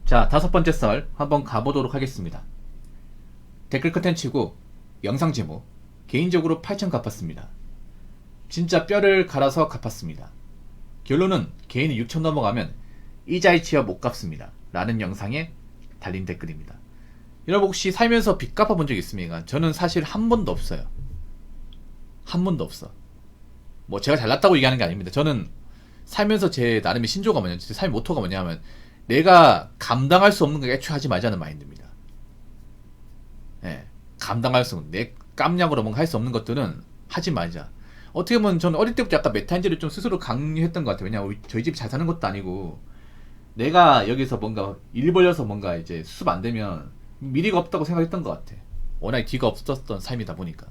자, 다섯 번째 썰 한번 가보도록 하겠습니다. 댓글 컨텐츠고 영상 제목 개인적으로 8천 갚았습니다. 진짜 뼈를 갈아서 갚았습니다. 결론은 개인이 6천 넘어가면 이자에 치여 못 갚습니다. 라는 영상에 달린 댓글입니다. 여러분 혹시 살면서 빚 갚아본 적 있습니까? 저는 사실 한 번도 없어요. 한 번도 없어. 뭐 제가 잘났다고 얘기하는 게 아닙니다. 저는 살면서 제 나름의 신조가 뭐냐면, 제 삶의 모토가 뭐냐면, 내가 감당할 수 없는 거 애초에 하지 말자는 마인드입니다. 예, 감당할 수 없는, 내 깜냥으로 뭔가 할 수 없는 것들은 하지 말자. 어떻게 보면 저는 어릴 때부터 약간 메타인지를 좀 스스로 강요했던 것 같아요. 왜냐면 저희 집 잘 사는 것도 아니고, 내가 여기서 뭔가 일 벌려서 뭔가 이제 수습 안 되면 미래가 없다고 생각했던 것 같아. 워낙 뒤가 없었던 삶이다 보니까.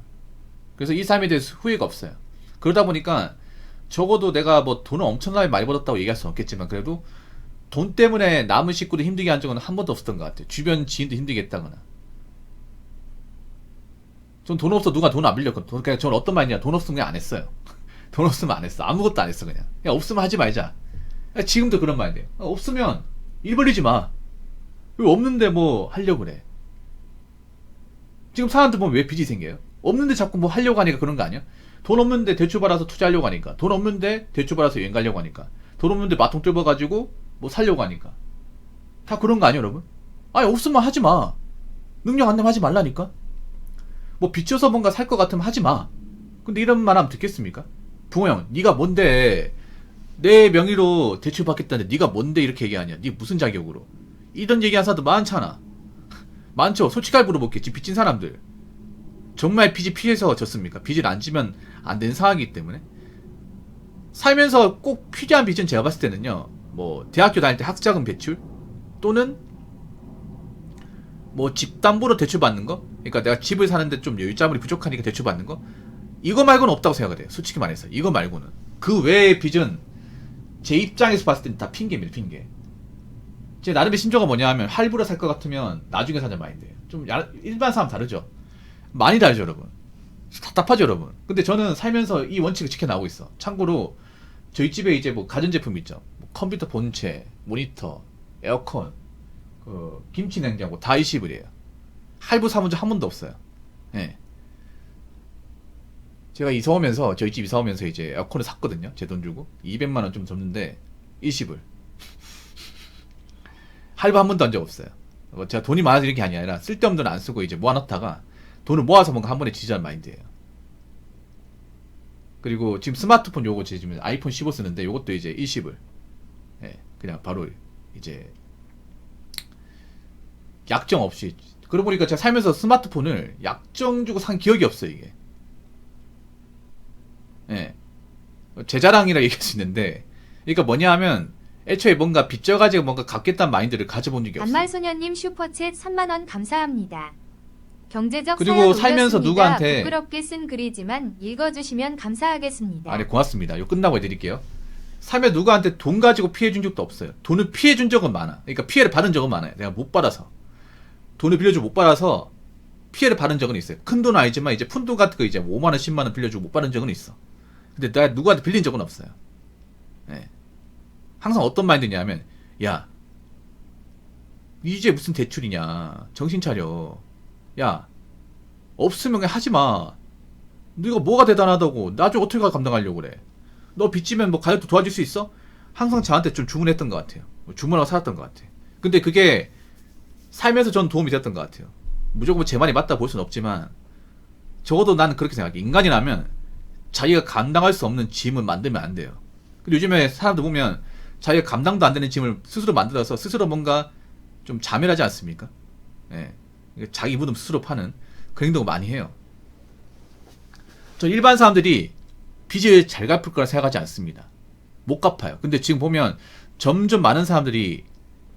그래서 이 삶에 대해서 후회가 없어요. 그러다 보니까 적어도 내가 뭐 돈을 엄청나게 많이 벌었다고 얘기할 수는 없겠지만, 그래도 돈 때문에 남은 식구도 힘들게 한 적은 한 번도 없었던 것 같아요. 주변 지인도 힘들게 했다거나. 전 돈 없어 누가 돈 안 빌렸거든. 그러니까 저는 어떤 말이냐, 돈 없으면 그냥 안 했어요. 돈 없으면 안 했어. 아무것도 안 했어. 그냥 없으면 하지 말자. 지금도 그런 말이에요. 없으면 일 벌리지 마. 왜 없는데 뭐 하려고 그래. 지금 사람들 보면 왜 빚이 생겨요? 없는데 자꾸 뭐 하려고 하니까 그런 거 아니야? 돈 없는데 대출 받아서 투자하려고 하니까, 돈 없는데 대출 받아서 여행 가려고 하니까, 돈 없는데 마통 뚫어가지고 뭐 살려고 하니까. 다 그런 거 아니야 여러분? 아니 없으면 하지 마. 능력 안 되면 하지 말라니까. 뭐 빚져서 뭔가 살 것 같으면 하지 마. 근데 이런 말 하면 듣겠습니까? 붕어 형, 네가 뭔데 내 명의로 대출 받겠다는데 네가 뭔데 이렇게 얘기하냐? 네 무슨 자격으로? 이런 얘기한 사람도 많잖아. 많죠. 솔직하게 물어볼게. 빚진 사람들 정말 빚이 피해서 졌습니까? 빚을 안 지면 안 되는 상황이기 때문에. 살면서 꼭 필요한 빚은 제가 봤을 때는요, 뭐 대학교 다닐 때 학자금 대출, 또는 뭐 집담보로 대출 받는 거. 그러니까 내가 집을 사는데 좀 여유자금이 부족하니까 대출 받는 거. 이거 말고는 없다고 생각을 해요. 솔직히 말해서 이거 말고는. 그 외의 빚은 제 입장에서 봤을 때는 다 핑계입니다. 핑계. 제 나름의 심정가 뭐냐 하면, 할부로 살 것 같으면 나중에 사자 마인드예요. 좀 일반 사람 다르죠. 많이 다르죠 여러분. 답답하죠 여러분. 근데 저는 살면서 이 원칙을 지켜나가고 있어. 참고로 저희 집에 이제 뭐 가전제품 있죠. 뭐 컴퓨터 본체, 모니터, 에어컨, 그 김치 냉장고 다 20불이에요. 할부 사본 적 한 번도 없어요. 예. 제가 이사 오면서, 저희 집 이사 오면서 이제 에어컨을 샀거든요. 제 돈 주고 200만 원 좀 줬는데 20불. 할부 한 번도 한 적 없어요. 뭐 제가 돈이 많아서 이런 게 아니라 쓸데없는 돈 안 쓰고 이제 모아놨다가 돈을 모아서 뭔가 한 번에 지자는 마인드예요. 그리고 지금 스마트폰 요거 제 지금 아이폰 15 쓰는데 요것도 이제 20불. 예, 그냥 바로 이제 약정 없이. 그러고 보니까 제가 살면서 스마트폰을 약정 주고 산 기억이 없어요 이게. 예, 제 자랑이라 얘기할 수 있는데, 그러니까 뭐냐 하면 애초에 뭔가 빚져가지고 뭔가 갚겠다는 마인드를 가져본 적이 없어요. 반말소녀님 슈퍼챗 3만원 감사합니다. 경제적 그리고 사연 살면서 올렸습니다. 누구한테, 부끄럽게 쓴 글이지만 읽어주시면 감사하겠습니다. 아니 고맙습니다. 이거 끝나고 해드릴게요. 살면 누구한테 돈 가지고 피해준 적도 없어요. 돈을 피해준 적은 많아. 그러니까 피해를 받은 적은 많아요. 내가 못 받아서, 돈을 빌려주고 못 받아서 피해를 받은 적은 있어요. 큰 돈은 아니지만 이제 푼돈 같은 거 이제 5만원 10만원 빌려주고 못 받은 적은 있어. 근데 내가 누구한테 빌린 적은 없어요. 예. 항상 어떤 마인드냐면, 야 이제 무슨 대출이냐, 정신 차려. 야 없으면 그냥 하지마. 네가 뭐가 대단하다고, 나중에 어떻게 감당하려고 그래. 너 빚지면 뭐 가족도 도와줄 수 있어? 항상 저한테 좀 주문했던 것 같아요. 주문하고 살았던 것 같아. 근데 그게 살면서 전 도움이 됐던 것 같아요. 무조건 제 말이 맞다 볼 수는 없지만, 적어도 나는 그렇게 생각해. 인간이라면 자기가 감당할 수 없는 짐을 만들면 안 돼요. 근데 요즘에 사람들 보면 자기가 감당도 안 되는 짐을 스스로 만들어서 스스로 뭔가 좀 자멸하지 않습니까? 예. 자기 무덤 스스로 파는 그런 행동을 많이 해요. 저 일반 사람들이 빚을 잘 갚을 거라 생각하지 않습니다. 못 갚아요. 근데 지금 보면 점점 많은 사람들이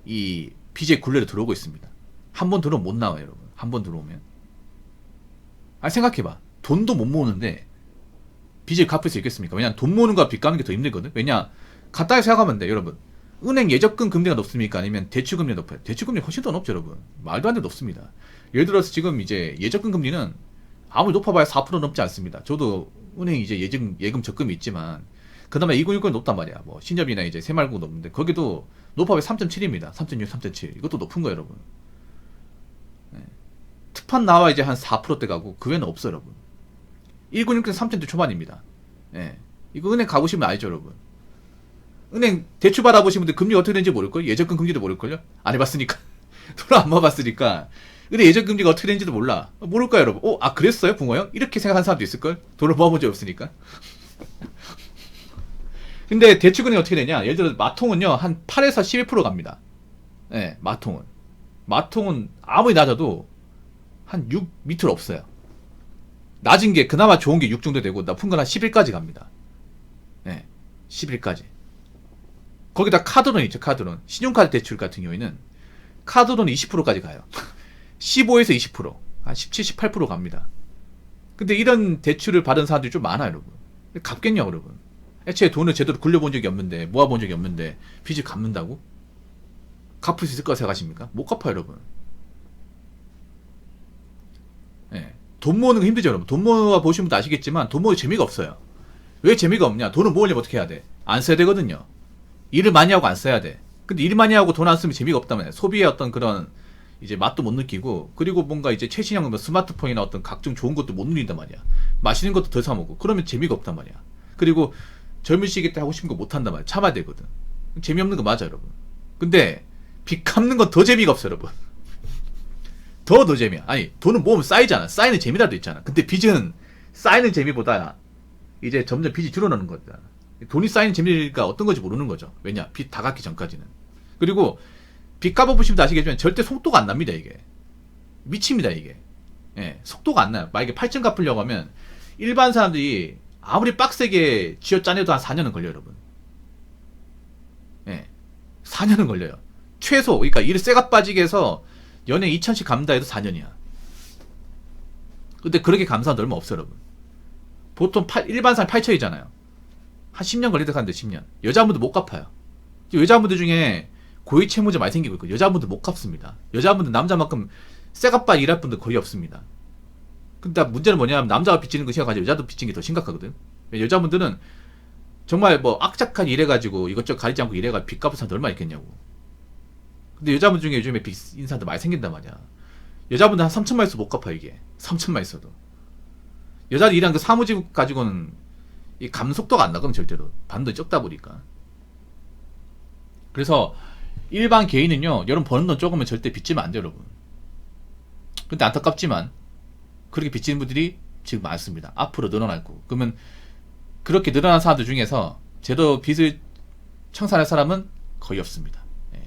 이 빚의 굴레로 들어오고 있습니다. 한 번 들어오면 못 나와요 여러분. 한 번 들어오면. 아니 생각해봐. 돈도 못 모으는데 빚을 갚을 수 있겠습니까? 왜냐면 돈 모으는 거와 빚 갚는 게 더 힘들거든. 왜냐, 간단하게 생각하면 돼 여러분. 은행 예적금 금리가 높습니까? 아니면 대출 금리가 높아요? 대출 금리 훨씬 더 높죠 여러분. 말도 안 돼 높습니다. 예를 들어서 지금 이제 예적금 금리는 아무리 높아봐야 4% 넘지 않습니다. 저도 은행 이제 예금 적금이 있지만, 그 다음에 2060이 높단 말이야. 뭐 신협이나 이제 새마을금고 높는데 거기도 노팝이 3.7입니다. 3.6, 3.7. 이것도 높은 거예요, 여러분. 네. 특판 나와 이제 한 4%대 가고 그 외에는 없어요, 여러분. 196에서 3.2 초반입니다. 예. 이거 은행 가보시면 알죠, 여러분. 은행 대출 받아보신 분들 금리 어떻게 되는지 모를걸요? 예적금 금리도 모를걸요? 안 해봤으니까. 돈 안 모아봤으니까. 근데 예적금 금리가 어떻게 되는지도 몰라. 모를까요, 여러분? 그랬어요, 붕어 형? 이렇게 생각하는 사람도 있을걸? 돈을 모아본 적이 없으니까. 근데 대출금리 어떻게 되냐? 예를 들어 마통은요, 한 8에서 11% 갑니다. 예, 마통은. 마통은 아무리 낮아도 한 6 밑으로 없어요. 낮은 게, 그나마 좋은 게 6 정도 되고, 나쁜 건 한 11까지 갑니다. 예, 11까지. 거기다 카드론 있죠, 카드론. 신용카드 대출 같은 경우에는 카드론이 20%까지 가요. 15에서 20%. 한 17, 18% 갑니다. 근데 이런 대출을 받은 사람들이 좀 많아요, 여러분. 갚겠냐고, 여러분. 애초에 돈을 제대로 굴려본 적이 없는데, 모아본 적이 없는데, 빚을 갚는다고? 갚을 수 있을 거라 생각하십니까? 못 갚아요, 여러분. 예. 돈 모으는 거 힘들죠, 여러분. 돈 모아 보시는 분도 아시겠지만, 돈 모으는 재미가 없어요. 왜 재미가 없냐? 돈을 모으려면 어떻게 해야 돼? 안 써야 되거든요. 일을 많이 하고 안 써야 돼. 근데 일 많이 하고 돈 안 쓰면 재미가 없다면, 소비의 어떤 그런, 이제 맛도 못 느끼고, 그리고 뭔가 이제 최신형 스마트폰이나 어떤 각종 좋은 것도 못 누린단 말이야. 맛있는 것도 더 사먹고, 그러면 재미가 없단 말이야. 그리고 젊은 시기 때 하고 싶은 거 못 한단 말이야. 참아야 되거든. 재미없는 거 맞아, 여러분. 근데 빚 갚는 건 더 재미가 없어, 여러분. 더 노잼이야. 아니, 돈은 모으면 쌓이잖아. 쌓이는 재미라도 있잖아. 근데 빚은 쌓이는 재미보다 이제 점점 빚이 줄어드는 거잖아. 돈이 쌓이는 재미가 어떤 건지 모르는 거죠. 왜냐? 빚 다 갚기 전까지는. 그리고 빚 갚아보시면 아시겠지만 절대 속도가 안 납니다, 이게. 미칩니다, 이게. 예, 속도가 안 나요. 만약에 8천 갚으려고 하면 일반 사람들이 아무리 빡세게 쥐어 짜내도 한 4년은 걸려요, 여러분. 예. 4년은 걸려요. 최소, 그러니까 일 쇠가 빠지게 해서 연에 2천씩 갚는다 해도 4년이야. 근데 그렇게 감사한 데 얼마 없어요, 여러분. 보통 일반 사람 8천이잖아요. 한 10년 걸리다 가는데 10년. 여자분들 못 갚아요. 여자분들 중에 고위 채무자 많이 생기고 있고, 여자분들 못 갚습니다. 여자분들 남자만큼 쇠값바 일할 분들 거의 없습니다. 근데 문제는 뭐냐면, 남자가 빚지는 거 생각하지 여자도 빚지는 게 더 심각하거든. 여자분들은 정말 뭐 악착하게 일해가지고 이것저것 가리지 않고 일해가지고 빚 갚은 사람들 얼마나 있겠냐고. 근데 여자분 중에 요즘에 빚 있는 사람들 많이 생긴단 말이야. 여자분들 한 3천만 있어도 못 갚아, 이게. 3천만 있어도. 여자들 일한 그 사무직 가지고는 이 감속도가 안 나거든, 절대로. 반도 적다 보니까. 그래서 일반 개인은요, 여러분 버는 돈 적으면 절대 빚지면 안 돼요, 여러분. 근데 안타깝지만 그렇게 빚지는 분들이 지금 많습니다. 앞으로 늘어날 거고. 그러면 그렇게 늘어난 사람들 중에서 제대로 빚을 청산할 사람은 거의 없습니다. 예.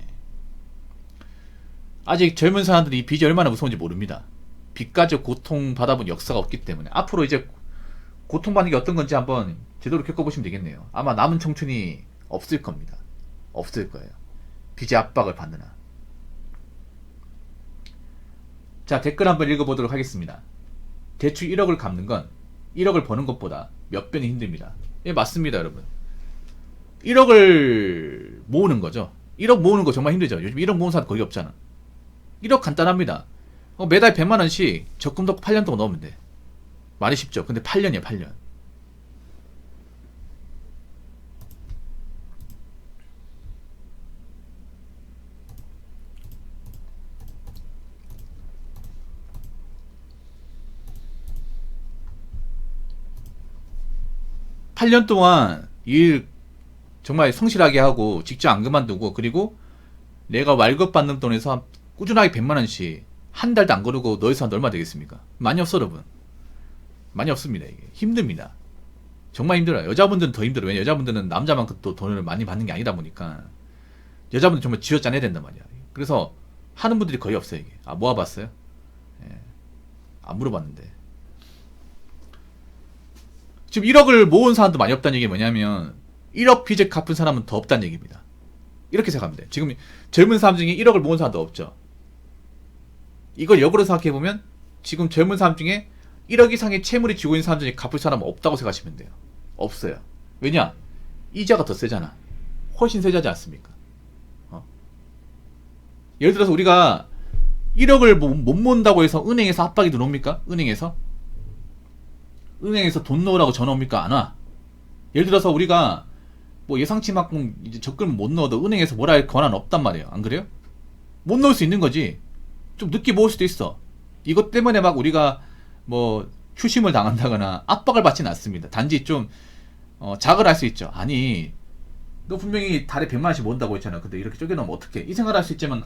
아직 젊은 사람들이 이 빚이 얼마나 무서운지 모릅니다. 빚 가지고 고통받아본 역사가 없기 때문에 앞으로 이제 고통받는 게 어떤 건지 한번 제대로 겪어보시면 되겠네요. 아마 남은 청춘이 없을 겁니다. 없을 거예요. 빚의 압박을 받느라. 자, 댓글 한번 읽어보도록 하겠습니다. 대출 1억을 갚는 건 1억을 버는 것보다 몇 배는 힘듭니다. 예, 맞습니다, 여러분. 1억을 모으는 거죠. 1억 모으는 거 정말 힘들죠. 요즘 1억 모으는 사람 거의 없잖아. 1억 간단합니다. 매달 100만원씩 적금 넣고 8년 동안 넣으면 돼. 말이 쉽죠. 근데 8년이야, 8년. (8년) 동안 일 정말 성실하게 하고 직장 안 그만두고, 그리고 내가 월급 받는 돈에서 꾸준하게 100만원씩 한 달도 안 거르고 너희 사람 얼마 되겠습니까? 많이 없어, 여러분. 많이 없습니다. 이게 힘듭니다. 정말 힘들어요. 여자분들은 더 힘들어요. 왜냐면 여자분들은 남자만큼 또 돈을 많이 받는 게 아니다 보니까 여자분들 정말 쥐어짜내야 된단 말이야. 그래서 하는 분들이 거의 없어요. 이게. 모아봤어요? 예. 안 물어봤는데. 지금 1억을 모은 사람도 많이 없다는 얘기 뭐냐면 1억 빚을 갚은 사람은 더 없다는 얘기입니다. 이렇게 생각하면 돼요. 지금 젊은 사람 중에 1억을 모은 사람도 없죠. 이걸 역으로 생각해보면 지금 젊은 사람 중에 1억 이상의 채무를 쥐고 있는 사람 중에 갚을 사람은 없다고 생각하시면 돼요. 없어요. 왜냐? 이자가 더 세잖아. 훨씬 세지 않습니까? 예를 들어서 우리가 1억을 못 모은다고 해서 은행에서 압박이 들어옵니까? 은행에서 돈 넣으라고 전화 옵니까? 안 와. 예를 들어서 우리가 뭐 예상치만큼 이제 적금 못 넣어도 은행에서 뭐라 할 권한 없단 말이에요. 안 그래요? 못 넣을 수 있는 거지. 좀 늦게 모을 수도 있어. 이것 때문에 막 우리가 뭐 추심을 당한다거나 압박을 받지는 않습니다. 단지 좀 자각을 할 수 있죠. 아니 너 분명히 달에 100만 원씩 모은다고 했잖아. 근데 이렇게 쪼개놓으면 어떡해. 이 생각을 할 수 있지만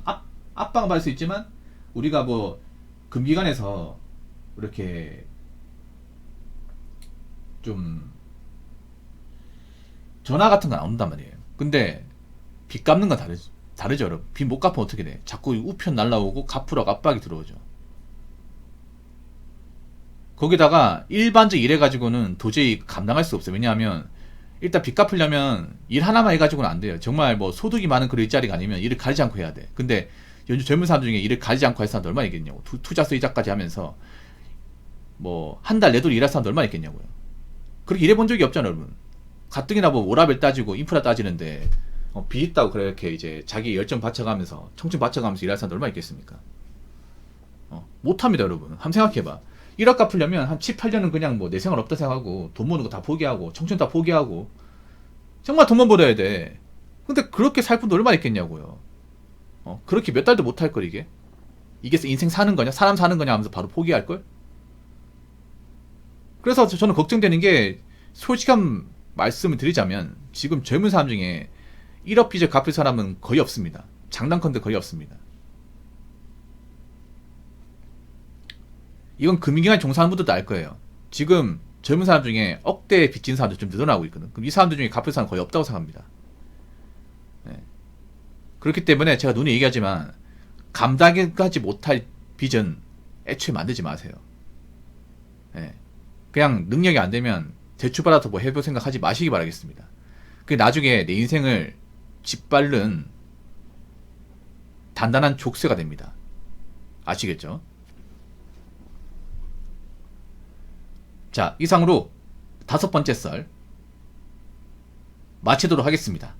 압박을 받을 수 있지만 우리가 뭐 금기관에서 이렇게 좀 전화 같은 건 안 온단 말이에요. 근데 빚 갚는 건 다르죠, 여러분. 빚 못 갚으면 어떻게 돼? 자꾸 우편 날라오고 갚으라고 압박이 들어오죠. 거기다가 일반적 일해가지고는 도저히 감당할 수 없어요. 왜냐하면 일단 빚 갚으려면 일 하나만 해가지고는 안 돼요. 정말 뭐 소득이 많은 그런 일자리가 아니면 일을 가리지 않고 해야 돼. 근데 요즘 젊은 사람 중에 일을 가리지 않고 할 사람도 얼마나 있겠냐고. 투자수 이자까지 하면서 뭐 한 달 내도록 일할 사람도 얼마나 있겠냐고요. 그렇게 일해본 적이 없잖아요, 여러분. 가뜩이나 뭐 오라벨 따지고 인프라 따지는데 빚 있다고 그렇게 이제 자기 열정 바쳐가면서 청춘 바쳐가면서 일할 사람도 얼마나 있겠습니까? 못합니다, 여러분. 한번 생각해봐. 1억 갚으려면 한 7, 8년은 그냥 뭐 내 생활 없다 생각하고 돈 버는 거 다 포기하고 청춘 다 포기하고 정말 돈만 벌어야 돼. 근데 그렇게 살 분도 얼마나 있겠냐고요. 그렇게 몇 달도 못 할 걸 이게 인생 사는 거냐 사람 사는 거냐 하면서 바로 포기할 걸. 그래서 저는 걱정되는 게 솔직한 말씀을 드리자면 지금 젊은 사람 중에 1억 빚을 갚을 사람은 거의 없습니다. 장난컨대 거의 없습니다. 이건 금융기관 종사하는 분들도 알 거예요. 지금 젊은 사람 중에 억대 빚진 사람들 좀 늘어나고 있거든. 그럼 이 사람들 중에 갚을 사람 거의 없다고 생각합니다. 네. 그렇기 때문에 제가 눈에 얘기하지만 감당하지 못할 빚은 애초에 만들지 마세요. 네. 그냥 능력이 안 되면 대출받아서 뭐 해볼 생각 하지 마시기 바라겠습니다. 그게 나중에 내 인생을 짓밟는 단단한 족쇄가 됩니다. 아시겠죠? 자, 이상으로 5번째 썰 마치도록 하겠습니다.